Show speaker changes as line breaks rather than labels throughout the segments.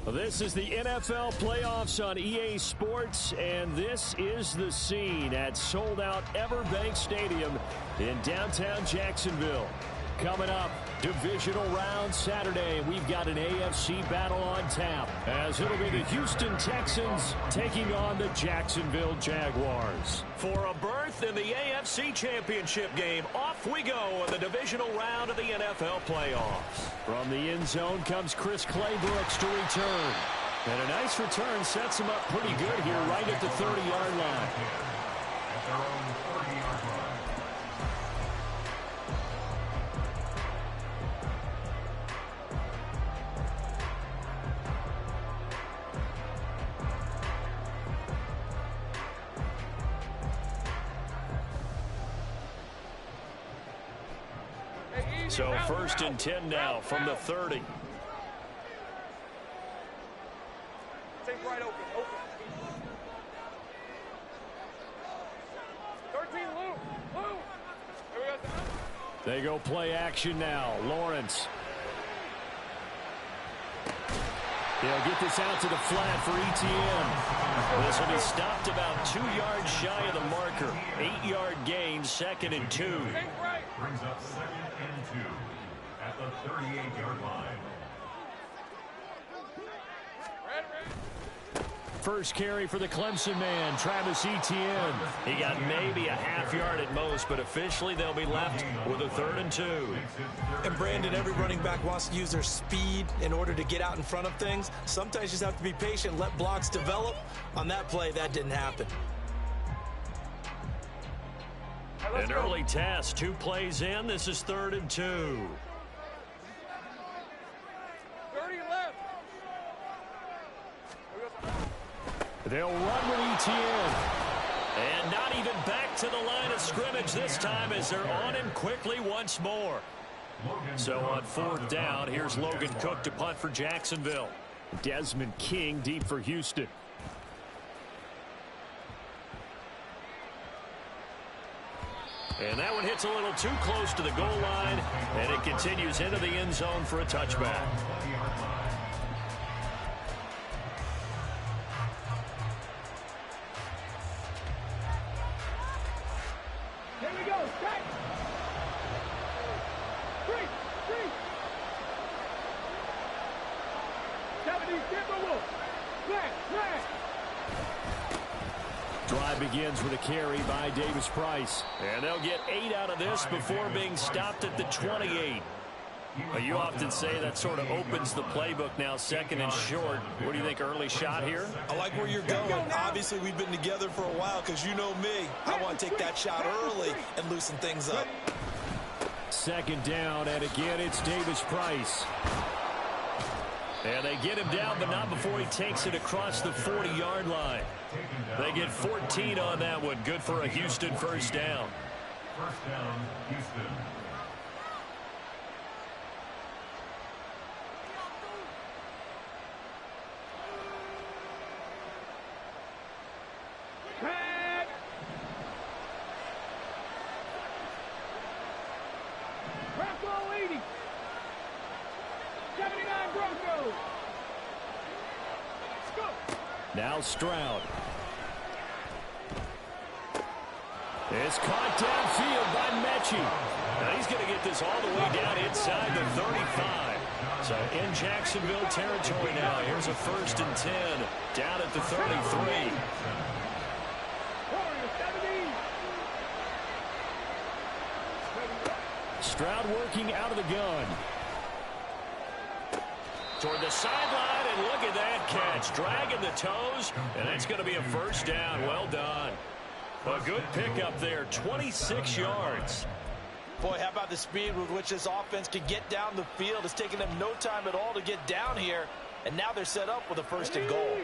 This is the NFL playoffs on EA Sports, and this is the scene at sold-out Everbank Stadium in downtown Jacksonville. Coming up, divisional round Saturday. We've got an AFC battle on tap, as it'll be the Houston Texans taking on the Jacksonville Jaguars. For a berth in the AFC Championship game, off we go in the divisional round of the NFL playoffs. From the end zone comes Chris Claybrooks to return. And a nice return sets him up pretty good here right at the 30-yard line.
At their own 30-yard line.
So first and 10 now from the 30.
Take right open. 13, Lou.
They go play action now. Lawrence. He'll get this out to the flat for ETN. This will be stopped about 2 yards shy of the marker. 8-yard gain, 2nd and 2.
Brings up 2nd and 2 at the 38-yard line.
First carry for the Clemson man, Travis Etienne. He got maybe a half yard at most, but officially they'll be left with a 3rd and 2.
And Brandon, every running back wants to use their speed in order to get out in front of things. Sometimes you just have to be patient, let blocks develop. On that play, that didn't happen.
An early test, 2 plays in. This is 3rd and 2.
30 left.
They'll run with Etienne. And not even back to the line of scrimmage this time as they're on him quickly once more. So on 4th down, here's Logan Cook to punt for Jacksonville. Desmond King deep for Houston. And that one hits a little too close to the goal line, and it continues into the end zone for a touchback.
Here we go. Strike. 3. 70 Timberwolves. Flag.
Drive begins with a carry by Davis Price. And they'll get 8 out of this before being stopped at the 28. You often say that sort of opens the playbook now, 2nd and short. What do you think, early shot here?
I like where you're going. Obviously, we've been together for a while because you know me. I want to take that shot early and loosen things up.
2nd down, and again, it's Davis Price. And they get him down, but not before he takes it across the 40-yard line. They get 14 on that one. Good for a Houston first down.
First down, Houston.
Tag. Bronco 80. 79 Broncos. Let's go.
Now Stroud. It's caught downfield by Mechie. Now he's going to get this all the way down inside the 35. So in Jacksonville territory now. Here's a 1st and 10 down at the 33. Stroud working out of the gun. Toward the sideline, and look at that catch. Dragging the toes, and that's going to be a first down. Well done. A good pickup there, 26 yards.
Boy, how about the speed with which this offense can get down the field? It's taken them no time at all to get down here, and now they're set up with a 1st and goal.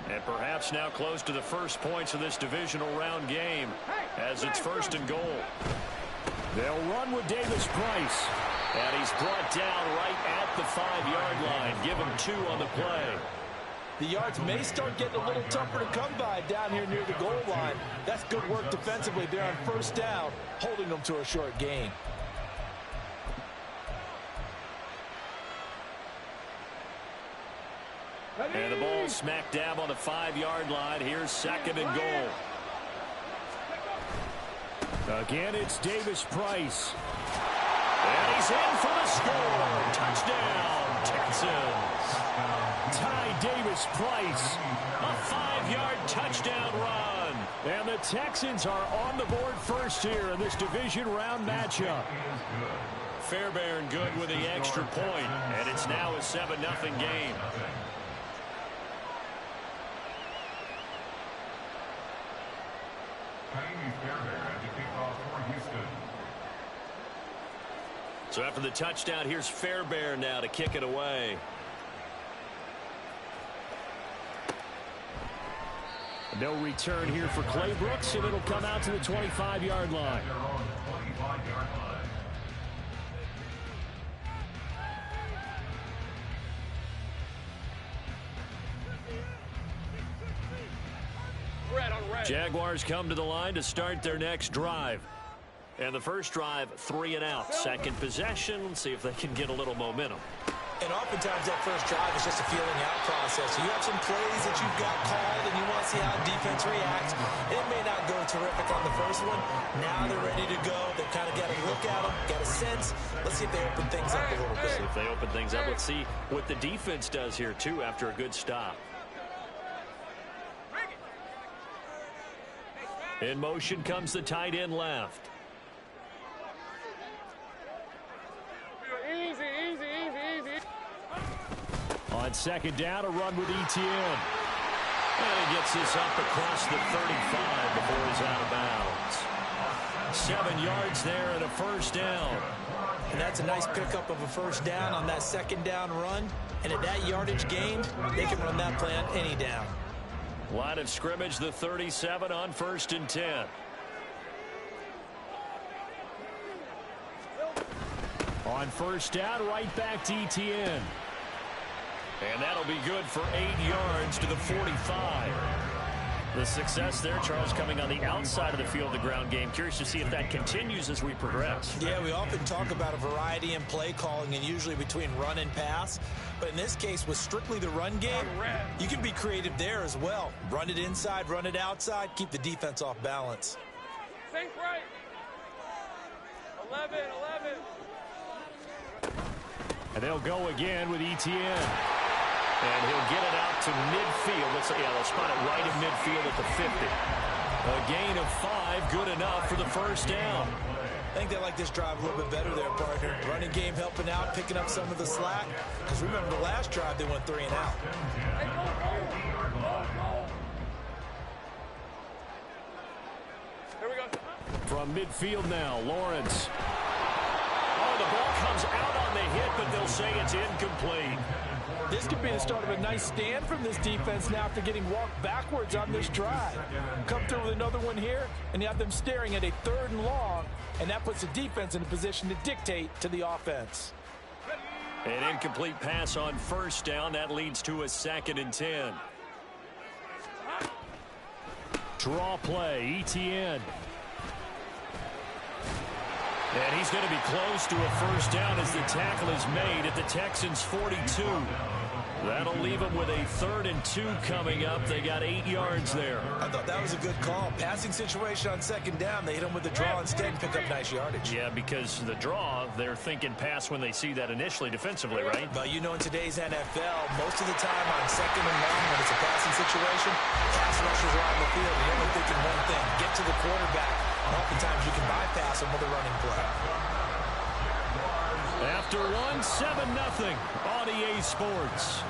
And perhaps now close to the first points of this divisional round game as it's 1st and goal. They'll run with Davis Price. And he's brought down right at the 5-yard line. Give him 2 on the play.
The yards may start getting a little tougher to come by down here near the goal line. That's good work defensively there on 1st down, holding them to a short gain.
And the ball smack dab on the 5-yard line. Here's 2nd and goal. Again, it's Davis Price. And he's in for the score. Touchdown, Texans. Ty Davis Price. A 5-yard touchdown run. And the Texans are on the board first here in this division round matchup. Fairbairn good with the extra point. And it's now a 7-0 game. So after the touchdown, here's Fairbairn now to kick it away. No return here for Clay Brooks, and it'll come out to the 25-yard line. Jaguars come to the line to start their next drive. And the first drive, 3 and out. Second possession, let's see if they can get a little momentum.
And oftentimes that first drive is just a feeling out process. So you have some plays that you've got called and you want to see how the defense reacts. It may not go terrific on the first one. Now they're ready to go. They've kind of got a look at them, got a sense. Let's see if they open things up a little bit.
See if they open things up. Let's see what the defense does here, too, after a good stop. In motion comes the tight end left.
Easy, easy, easy, easy.
On second down, a run with Etienne. And he gets this up across the 35 before he's out of bounds. 7 yards there and a first down.
And that's a nice pickup of a first down on that second down run. And at that yardage gained, they can run that play on any down.
Line of scrimmage, the 37 on 1st and 10. On first down, right back to Etienne. And that'll be good for 8 yards to the 45. The success there, Charles, coming on the outside of the field, the ground game. Curious to see if that continues as we progress.
Yeah, we often talk about a variety in play calling and usually between run and pass. But in this case, with strictly the run game, you can be creative there as well. Run it inside, run it outside, keep the defense off balance.
Think right. 11, 11.
And they'll go again with Etienne. And he'll get it out to midfield. They'll spot it right in midfield at the 50. A gain of 5, good enough for the first down.
I think they like this drive a little bit better there, partner. Running game helping out, picking up some of the slack. Because remember, the last drive, they went 3 and out.
Here we go.
From midfield now, Lawrence. Oh, the ball comes out on the hit, but they'll say it's incomplete.
This could be the start of a nice stand from this defense now after getting walked backwards on this drive. Come through with another one here, and you have them staring at a 3rd and long, and that puts the defense in a position to dictate to the offense.
An incomplete pass on first down. That leads to a 2nd and 10. Draw play, Etienne. And he's going to be close to a first down as the tackle is made at the Texans' 42. That'll leave them with a 3rd and 2 coming up. They got 8 yards there.
I thought that was a good call. Passing situation on second down. They hit him with the draw instead and pick up nice yardage.
Yeah, because the draw, they're thinking pass when they see that initially defensively, right?
But you know, in today's NFL, most of the time on second and long, when it's a passing situation, pass rushers are on the field. And you're only thinking one thing, get to the quarterback. And oftentimes you can bypass them with a running play.
After 7-0 on EA Sports.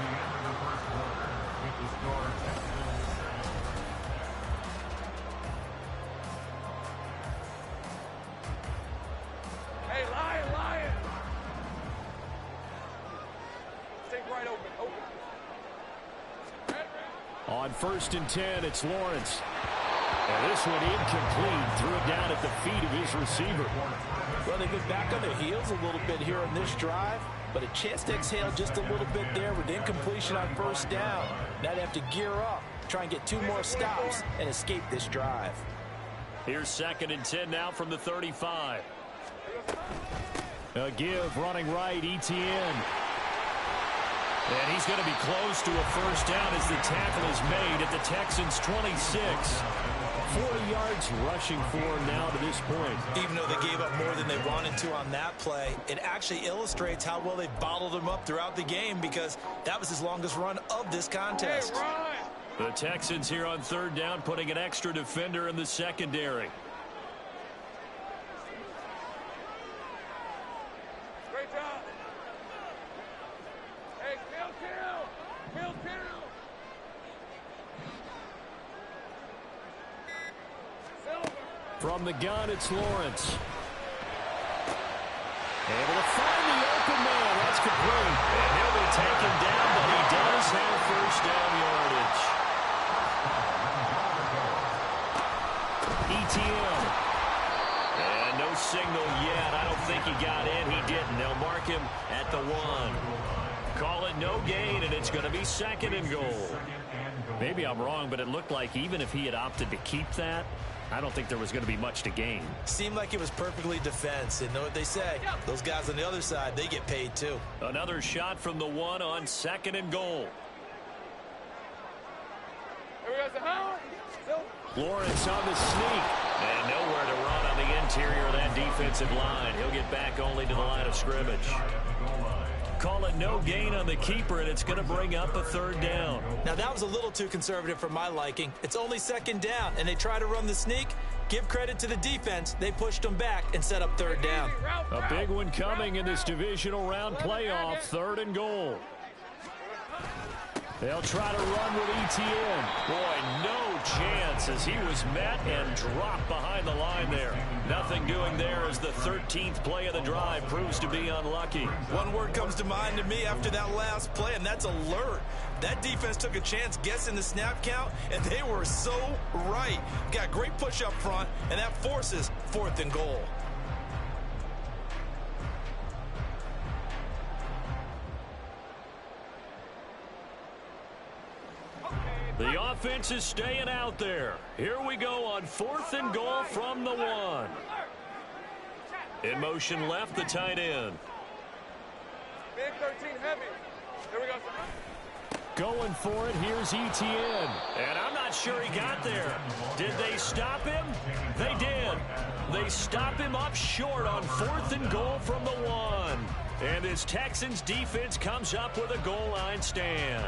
Hey, Lion. Think right open.
On 1st and 10, it's Lawrence. And this one incomplete. Threw it down at the feet of his receiver.
Well, they've been back on their heels a little bit here on this drive, but a chance to exhale just a little bit there with incompletion on first down. Now they have to gear up, try and get 2 more stops, and escape this drive.
Here's 2nd and 10 now from the 35. A give running right, Etienne. And he's going to be close to a first down as the tackle is made at the Texans' 26. 40 yards rushing for him now to this point.
Even though they gave up more than they wanted to on that play, it actually illustrates how well they bottled him up throughout the game because that was his longest run of this contest.
Hey, Ryan.
The Texans here on third down putting an extra defender in the secondary.
Great job. Hey, kill. Silver.
From the gun, it's Lawrence. Able to find the open man. That's complete. And he'll be taken down, but he does have first down yardage. ETM. And no signal yet. I don't think he got in. He didn't. They'll mark him at the 1. Call it no gain, and it's going to be second and goal. Maybe I'm wrong, but it looked like even if he had opted to keep that, I don't think there was going to be much to gain.
Seemed like it was perfectly defense. And know what they say? Those guys on the other side, they get paid too.
Another shot from the 1 on second and goal.
Here we go, Sahara. Silver.
Lawrence on the sneak. And nowhere to run on the interior of that defensive line. He'll get back only to the line of scrimmage. Call it no gain on the keeper, and it's going to bring up a third down.
Now, that was a little too conservative for my liking. It's only second down, and they try to run the sneak. Give credit to the defense. They pushed them back and set up third down.
A big one coming in this divisional round playoff, third and goal. They'll try to run with ETN. Boy, no chance as he was met and dropped behind the line there. Nothing doing there as the 13th play of the drive proves to be unlucky.
One word comes to mind to me after that last play, and that's alert. That defense took a chance guessing the snap count, and they were so right. Got great push up front, and that forces fourth and goal.
The offense is staying out there. Here we go on fourth and goal from the 1. In motion left, the tight end.
Big 13 heavy. Here we go, Sahara.
Going for it, here's ETN. And I'm not sure he got there. Did they stop him? They did. They stop him up short on fourth and goal from the 1. And this Texans defense comes up with a goal line stand.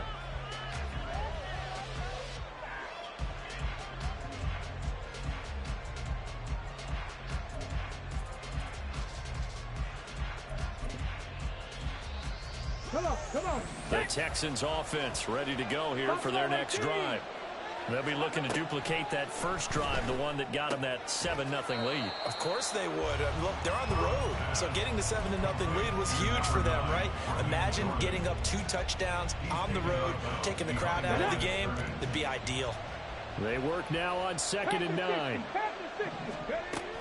Come on.
The Texans offense ready to go here for their next drive. They'll be looking to duplicate that first drive, the one that got them that 7-0 lead.
Of course they would. Look, they're on the road, so getting the 7-0 lead was huge for them, right? Imagine getting up 2 touchdowns on the road, taking the crowd out of the game. It'd be ideal.
They work now on 2nd and 9.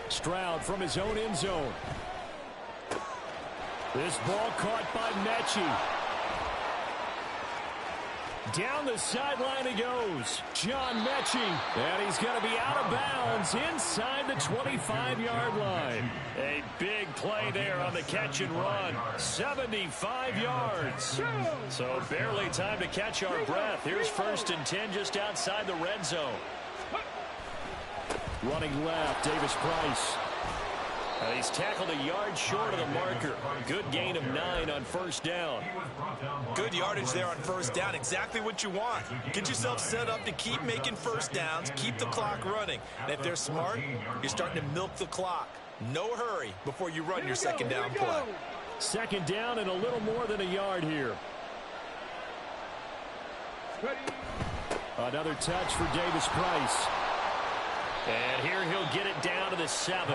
Stroud from his own end zone. This ball caught by Mechie. Down the sideline he goes. John Mechie. And he's going to be out of bounds inside the 25-yard line. A big play there on the catch and run. 75 yards. So barely time to catch our breath. Here's 1st and 10 just outside the red zone. Running left, Davis Price. He's tackled a yard short of the marker. Good gain of 9 on first down.
Good yardage there on first down. Exactly what you want. Get yourself set up to keep making first downs, keep the clock running. And if they're smart, you're starting to milk the clock. No hurry before you run your second down play.
Second down and a little more than a yard here. Another touch for Davis Price. And here he'll get it down to the 7.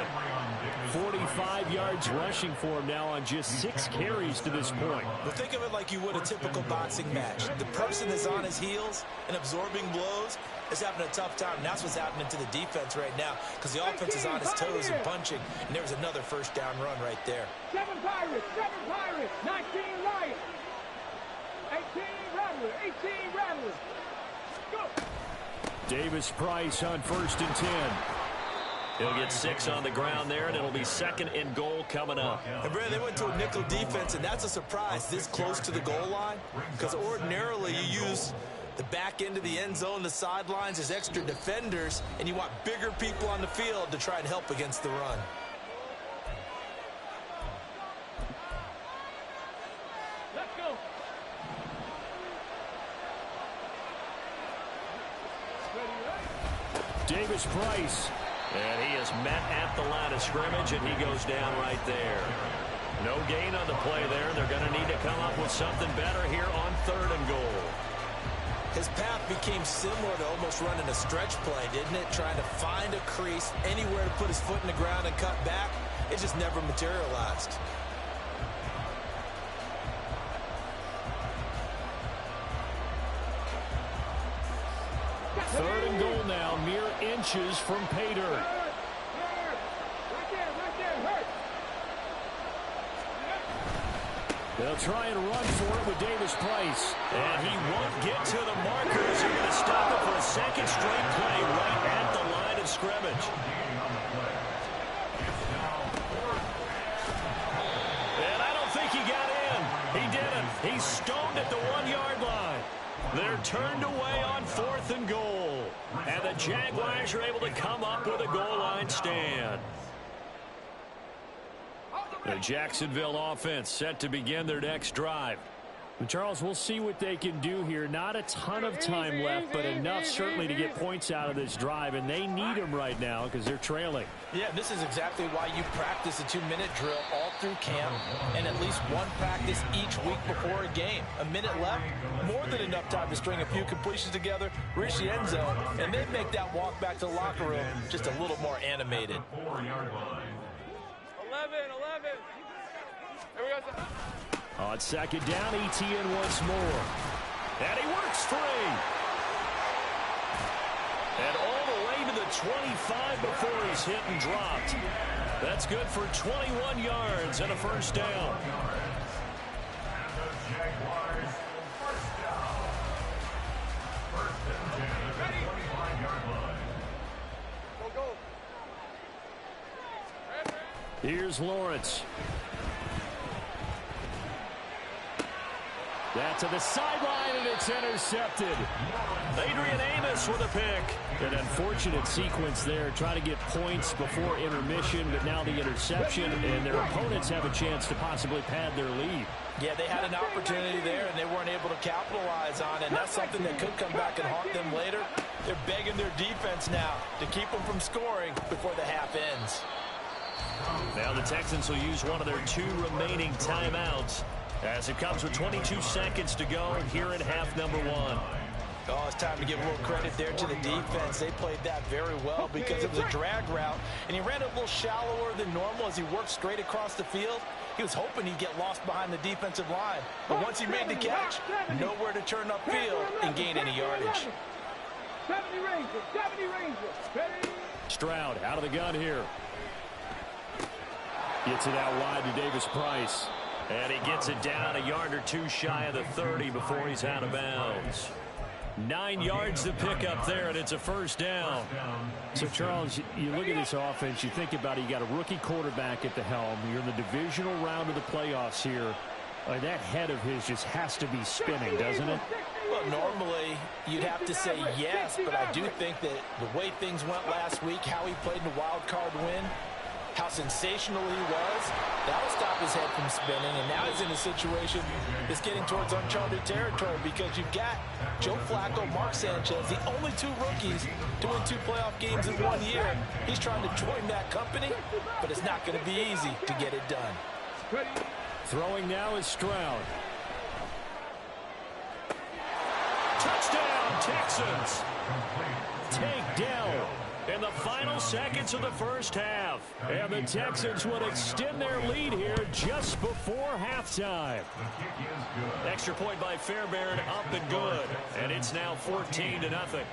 45 yards rushing for him now on just 6 carries to this point.
Well, think of it like you would a typical boxing match. The person is on his heels and absorbing blows is having a tough time. And that's what's happening to the defense right now because the offense is on his toes and punching. And there's another first down run right there.
7 Pirates, 19 Lions, 18 Rattlers, 18 Rattlers. Go!
Davis Price on 1st and 10. He'll get 6 on the ground there, and it'll be 2nd and goal coming up.
And Brad, they went to a nickel defense, and that's a surprise this close to the goal line, because ordinarily you use the back end of the end zone, the sidelines as extra defenders, and you want bigger people on the field to try and help against the run.
Let's go.
Davis Price. And he is met at the line of scrimmage, and he goes down right there. No gain on the play there. They're going to need to come up with something better here on 3rd and goal.
His path became similar to almost running a stretch play, didn't it? Trying to find a crease, anywhere to put his foot in the ground and cut back. It just never materialized.
Third and goal now, mere inches from pay dirt.
Right there, hurt.
They'll try and run for it with Davis Price. And he won't get to the markers. They're going to stop it for a 2nd straight play right at the line of scrimmage. And I don't think he got in. He didn't. He's stoned at the 1-yard line. They're turned away on 4th and goal. And the Jaguars are able to come up with a goal line stand. The Jacksonville offense set to begin their next drive. And Charles, we'll see what they can do here. Not a ton of time left, but enough certainly to get points out of this drive, and they need them right now because they're trailing.
Yeah, this is exactly why you practice a 2-minute drill all through camp and at least one practice each week before a game. A minute left, more than enough time to string a few completions together, reach the end zone, and then make that walk back to the locker room just a little more animated.
11. Here we go.
On 2nd down, ETN once more. And he works free. And all the way to the 25 before he's hit and dropped. That's good for 21 yards and a 1st down. Here's Lawrence. That to the sideline, and it's intercepted. Adrian Amos with a pick. An unfortunate sequence there, trying to get points before intermission, but now the interception, and their opponents have a chance to possibly pad their lead.
Yeah, they had an opportunity there, and they weren't able to capitalize on it, and that's something that could come back and haunt them later. They're begging their defense now to keep them from scoring before the half ends.
Now the Texans will use one of their 2 remaining timeouts as it comes with 22 seconds to go here in half number 1.
Oh, it's time to give a little credit there to the defense. They played that very well because it was a drag route, and he ran it a little shallower than normal as he worked straight across the field. He was hoping he'd get lost behind the defensive line, but once he made the catch, nowhere to turn upfield and gain any yardage.
70 Rangers. Ready?
Stroud out of the gun here. Gets it out wide to Davis Price. And he gets it down a yard or 2 shy of the 30 before he's out of bounds. 9 yards to pick up there, and it's a 1st down. So, Charles, you look at this offense, you think about it, you got a rookie quarterback at the helm. You're in the divisional round of the playoffs here. That head of his just has to be spinning, doesn't it?
Well, normally you'd have to say yes, but I do think that the way things went last week, how he played in the wild card win, how sensational he was, that'll stop his head from spinning, and now he's in a situation that's getting towards uncharted territory because you've got Joe Flacco, Mark Sanchez, the only 2 rookies to win 2 playoff games in 1 year. He's trying to join that company, but it's not going to be easy to get it done.
Throwing now is Stroud. Touchdown, Texans. Takedown in the final seconds of the 1st half. And the Texans would extend their lead here just before halftime. Extra point by Fairbairn, up and good. And it's now 14-0.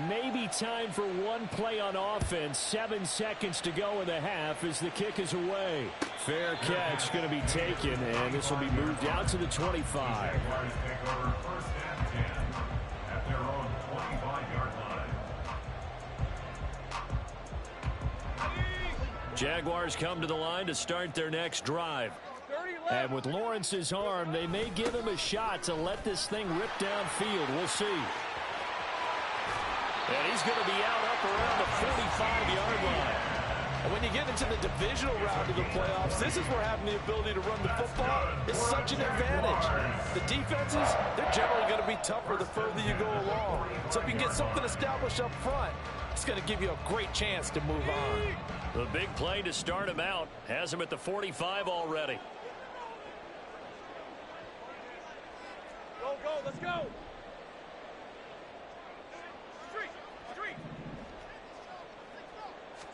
Maybe time for one play on offense. 7 seconds to go in the half as the kick is away. Fair catch going to be taken, and this will be moved out to the 25. Jaguars come to the line to start their next drive. And with Lawrence's arm, they may give him a shot to let this thing rip downfield. We'll see. And he's going to be out up around the 45-yard line.
And when you get into the divisional round of the playoffs, this is where having the ability to run the football is such an advantage. The defenses, they're generally going to be tougher the further you go along. So if you can get something established up front, it's going to give you a great chance to move on.
The big play to start him out has him at the 45 already.
Go, go, let's go. Street.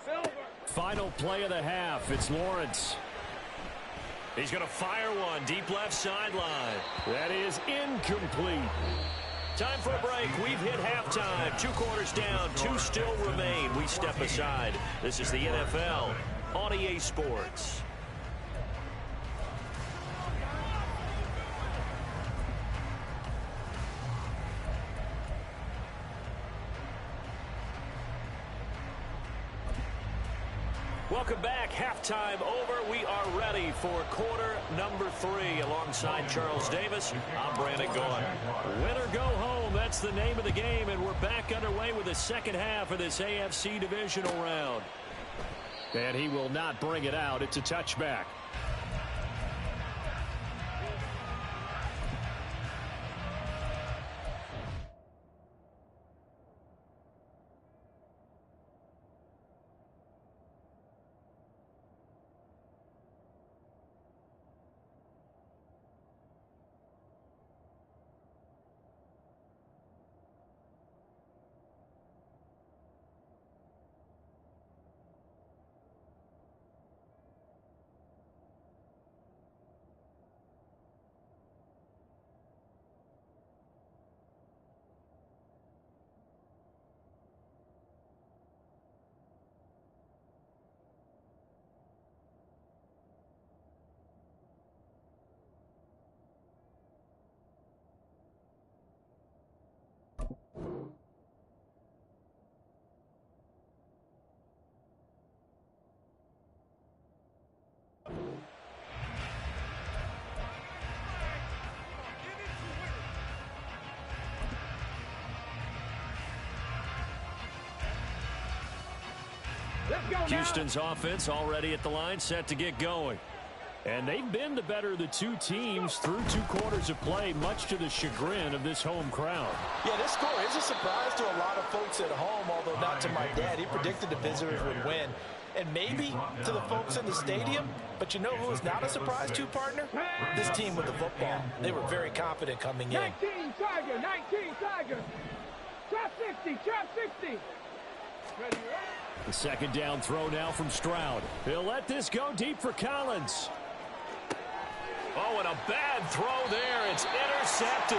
Silver.
Final play of the half. It's Lawrence. He's going to fire one deep left sideline. That is incomplete. Time for a break. We've hit halftime. 2 quarters down. 2 still remain. We step aside. This is the NFL on EA Sports. Welcome back. Halftime over. We are ready for quarter number 3. Alongside Charles Davis, I'm Brandon Gaughan. Win or go home, that's the name of the game, and we're back underway with the second half of this AFC divisional round. And he will not bring it out. It's a touchback. Houston's offense already at the line, set to get going. And they've been the better of the 2 teams through 2 quarters of play, much to the chagrin of this home crowd.
Yeah, this score is a surprise to a lot of folks at home, although not to my dad. He predicted the visitors would win. And maybe to the folks in the stadium, but you know who is not a surprise to, partner? This team with the football. They were very confident coming in.
19 Tiger, 19 Tiger. Trap 60, trap 60. Ready, ready?
The second down throw now from Stroud. He'll let this go deep for Collins. Oh, and a bad throw there. It's intercepted.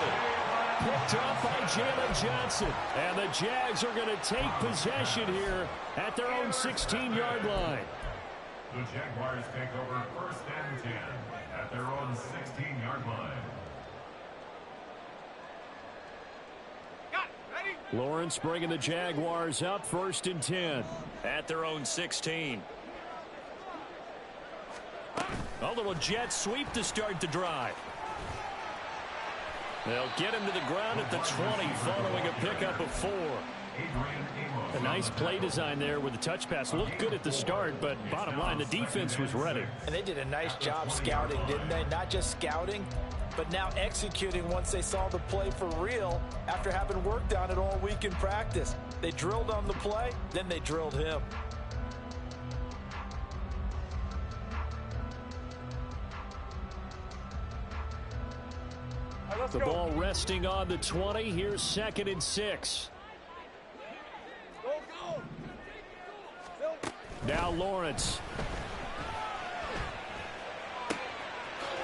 Picked up by Jalen Johnson. And the Jags are going to take possession here at their own 16-yard line.
The Jaguars take over 1st and 10 at their own 16-yard line.
Lawrence bringing the Jaguars up 1st and 10 at their own 16. A little jet sweep to start the drive. They'll get him to the ground at the 20 following a pickup of 4. A nice play design there with the touch pass. Looked good at the start, but bottom line, the defense was ready.
And they did a nice job scouting, didn't they? Not just scouting, but now executing once they saw the play for real after having worked on it all week in practice. They drilled on the play, then they drilled him.
Let's
The
go.
ball resting on the 20. Here's 2nd and 6.
Go, go. Silver.
Now Lawrence.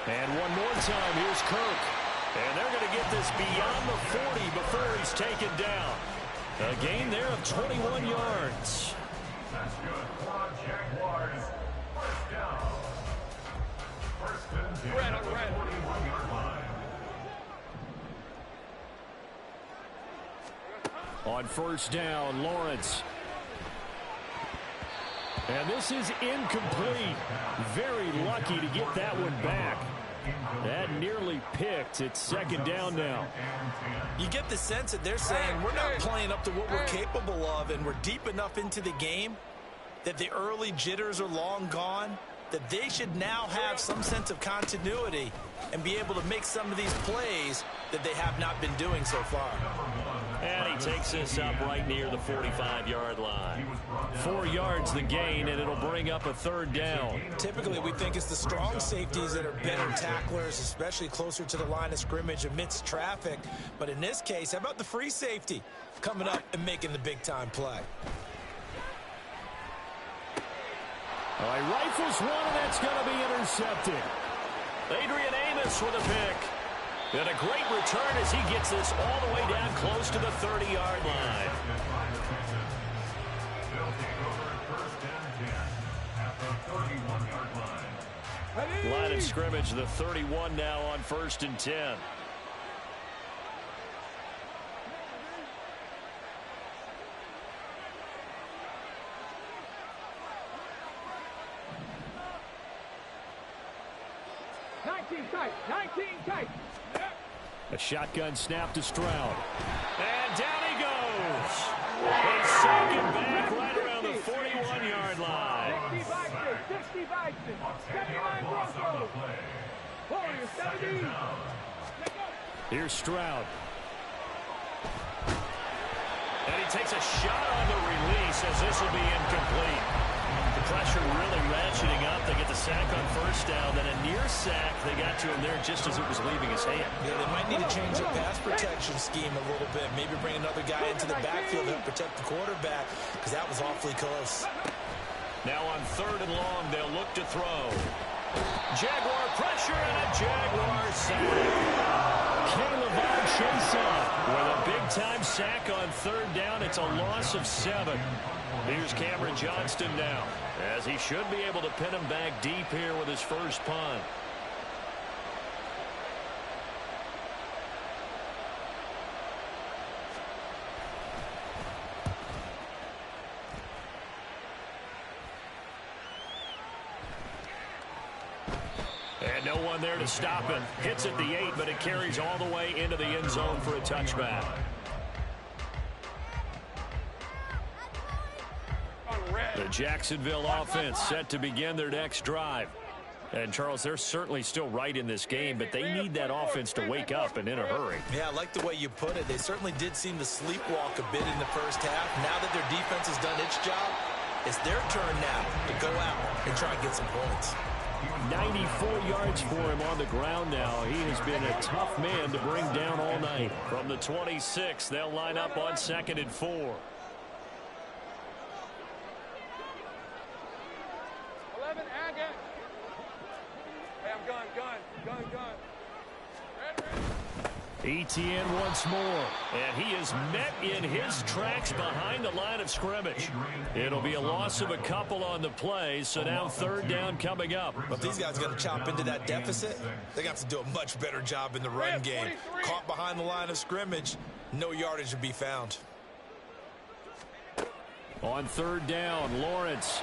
And one more time, here's Kirk. And they're going to get this beyond the 40 before he's taken down. A gain there of 21 yards.
That's good for Jaguars. 1st down. 1st and 10 at the 41-yard line.
On 1st down, Lawrence. And this is incomplete. Very lucky to get that one back. That nearly picked. It's second down now.
You get the sense that they're saying we're not playing up to what we're capable of, and we're deep enough into the game that the early jitters are long gone, that they should now have some sense of continuity and be able to make some of these plays that they have not been doing so far.
And he takes this up right near the 45-yard line. 4 yards the gain, and it'll bring up a third down.
Typically, we think it's the strong safeties that are better tacklers, especially closer to the line of scrimmage amidst traffic. But in this case, how about the free safety coming up and making the big-time play?
All right, rifles one, and that's going to be intercepted. Adrian Amos with a pick. And a great return as he gets this all the way down close to the 30-yard line. Line of scrimmage, the 31 now on 1st and 10. A shotgun snap to Stroud. And down he goes. They sack him back right around the 41-yard line.
65, 79 Broncos. Warriors, 70.
Here's Stroud. And he takes a shot on the release as this will be incomplete. The pressure really ratcheting up. They get the sack on 1st down, then a near sack. They got to him there just as it was leaving his hand.
Yeah, they might need to change their pass protection scheme a little bit. Maybe bring another guy into the backfield to help protect the quarterback, because that was awfully close.
Now on 3rd and long, they'll look to throw. Jaguar pressure and a Jaguar sack. Caleb Chason with a big-time sack on 3rd down. It's a loss of 7. Here's Cameron Johnston now, as he should be able to pin him back deep here with his first punt. And no one there to stop it. Hits at the 8, but it carries all the way into the end zone for a touchback. The Jacksonville offense set to begin their next drive. And, Charles, they're certainly still right in this game, but they need that offense to wake up and in a hurry.
Yeah, I like the way you put it. They certainly did seem to sleepwalk a bit in the first half. Now that their defense has done its job, it's their turn now to go out and try and get some points.
94 yards for him on the ground now. He has been a tough man to bring down all night. From the 26, they'll line up on 2nd and 4.
11, Agate. Hey, I'm gun.
Etienne once more, and he is met in his tracks behind the line of scrimmage. It'll be a loss of a couple on the play, so now 3rd down coming up.
But these guys got to chop into that deficit. They got to do a much better job in the run game. Caught behind the line of scrimmage, no yardage to be found.
On 3rd down, Lawrence.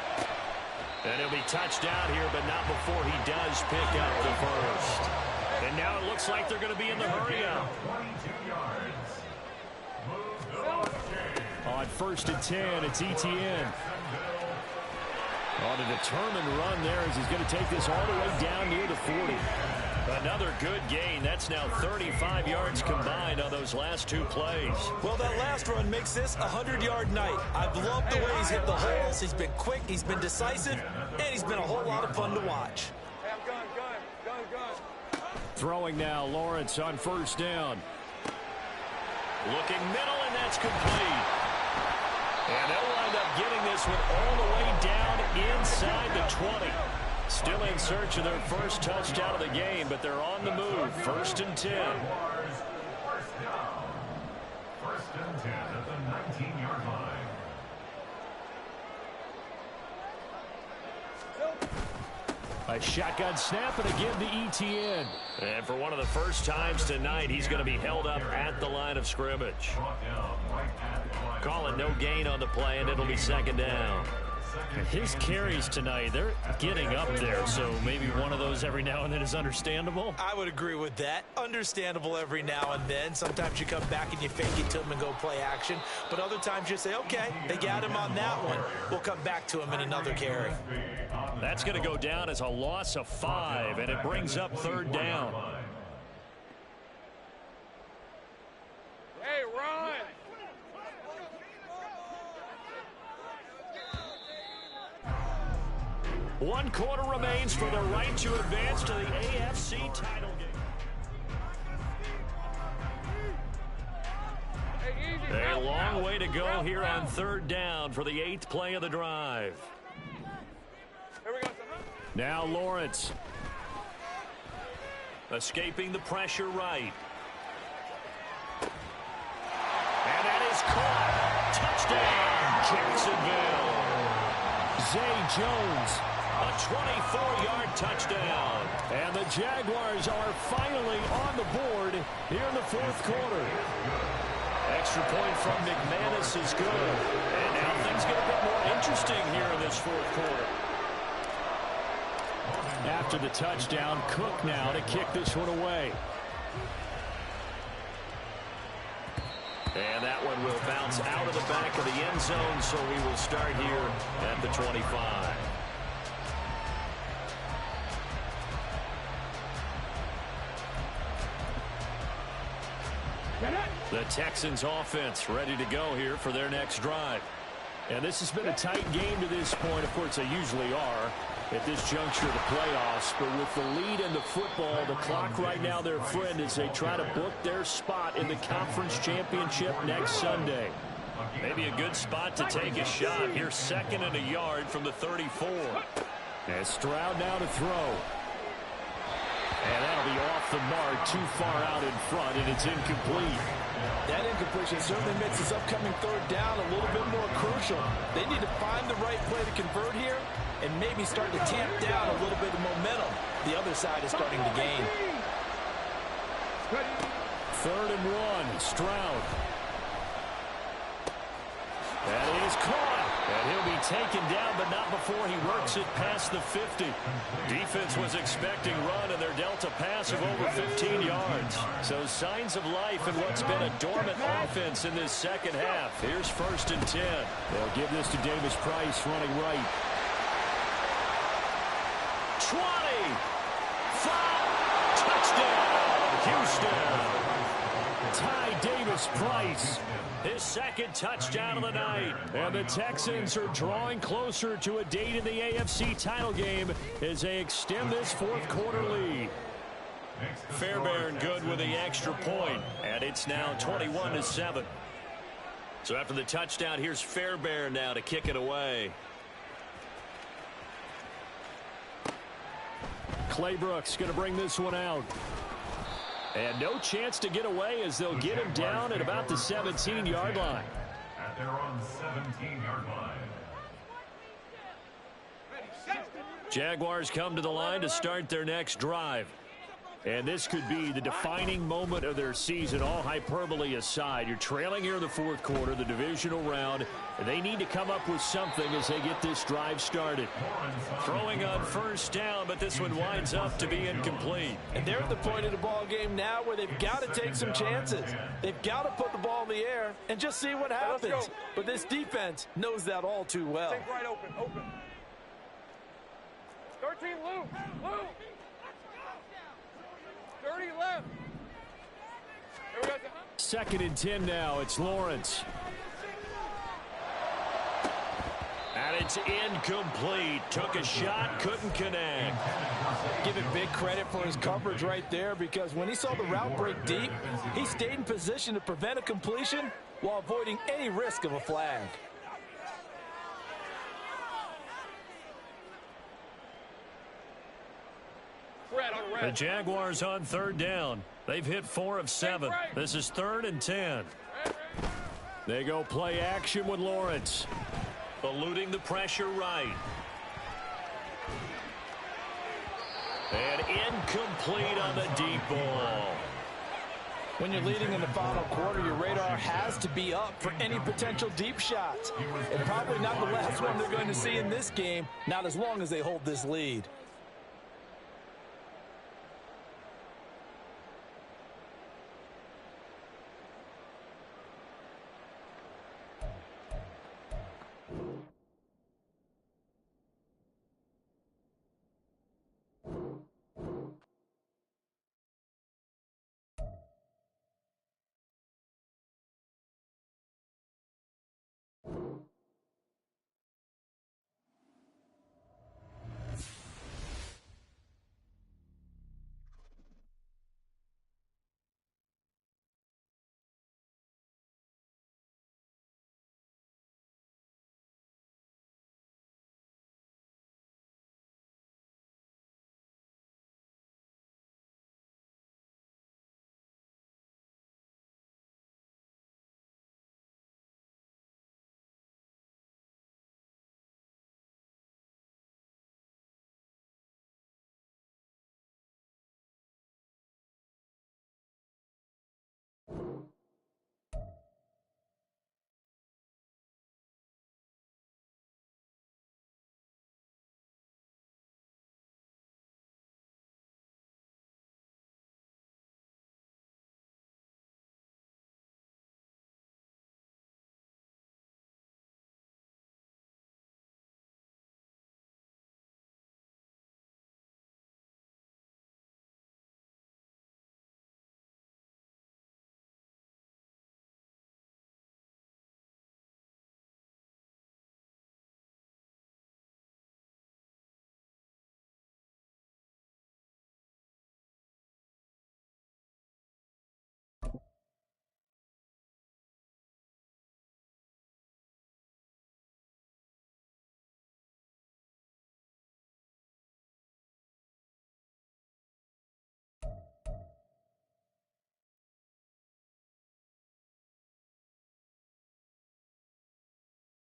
And he'll be touched down here, but not before he does pick up the first. And now it looks like they're going to be in the hurry up. On 1st and 10, it's Etienne. On a determined run there as he's going to take this all the way down near the 40. Another good gain. That's now 35 yards combined on those last 2 plays.
Well, that last run makes this a 100-yard night. I've loved the way he's hit the holes. He's been quick, he's been decisive, and he's been a whole lot of fun to watch.
Hey, I'm gun.
Throwing now, Lawrence on 1st down. Looking middle, and that's complete. And they'll wind up getting this one all the way down inside the 20. Still in search of their first touchdown of the game, but they're on the move. 1st and 10.
First down. 1st and 10 at the 19-yard line.
A shotgun snap, and again to Etienne. And for one of the first times tonight, he's going to be held up at the line of scrimmage. Calling no gain on the play, and it'll be 2nd down. His carries tonight, they're getting up there, so maybe one of those every now and then is understandable.
I would agree with that. Understandable every now and then. Sometimes you come back and you fake it to him and go play action. But other times you say, okay, they got him on that one. We'll come back to him in another carry.
That's going to go down as a loss of 5, and it brings up 3rd down.
Hey, run!
One quarter remains for the right to advance to the AFC title game. A long way to go here on 3rd down for the 8th play of the drive.
Here we go.
Now Lawrence. Escaping the pressure right. And that is caught. Touchdown, Jacksonville. Zay Jones. A 24-yard touchdown. And the Jaguars are finally on the board here in the 4th quarter. Extra point from McManus is good. And now things get a bit more interesting here in this 4th quarter. After the touchdown, Cook now to kick this one away. And that one will bounce out of the back of the end zone, so we will start here at the 25. The Texans offense ready to go here for their next drive. And this has been a tight game to this point. Of course, they usually are at this juncture of the playoffs. But with the lead in the football, the clock right now their friend as they try to book their spot in the conference championship next Sunday. Maybe a good spot to take a shot. Here's 2nd and a yard from the 34. And Stroud now to throw. And that'll be off the mark, too far out in front, and it's incomplete.
That incompletion certainly makes this upcoming 3rd down a little bit more crucial. They need to find the right play to convert here and maybe start to tamp down a little bit of momentum. The other side is starting to gain.
3rd and 1, Stroud. That is caught. And he'll be taken down, but not before he works it past the 50. Defense was expecting run, and they're dealt a pass of over 15 yards. So signs of life in what's been a dormant offense in this 2nd half. Here's 1st and 10. They'll give this to Davis Price running right. 20. 5. Touchdown, Houston. Ty Davis Price. His 2nd touchdown of the night. And the Texans are drawing closer to a date in the AFC title game as they extend this 4th quarter lead. Fairbairn good with the extra point, and it's now 21-7. So after the touchdown, here's Fairbairn now to kick it away. Claybrooks going to bring this one out. And no chance to get away as they'll get him down at about the 17-yard line.
At their own 17-yard line.
Jaguars come to the line to start their next drive. And this could be the defining moment of their season, all hyperbole aside. You're trailing here in the 4th quarter, the divisional round, and they need to come up with something as they get this drive started. Throwing on 1st down, but this one winds up to be incomplete.
And they're at the point of the ball game now where they've got to take some chances. They've got to put the ball in the air and just see what happens. But this defense knows that all too well.
Take right open. 13 loop. 30 left. Here we go.
2nd and 10 now. It's Lawrence. And it's incomplete. Took a shot, couldn't connect.
Give him big credit for his coverage right there, because when he saw the route break deep, he stayed in position to prevent a completion while avoiding any risk of a flag.
The Jaguars on 3rd down. They've hit 4 of 7. This is 3rd and 10. They go play action with Lawrence. Eluding the pressure right. And incomplete on the deep ball.
When you're leading in the final quarter, your radar has to be up for any potential deep shots. And probably not the last one they're going to see in this game, not as long as they hold this lead.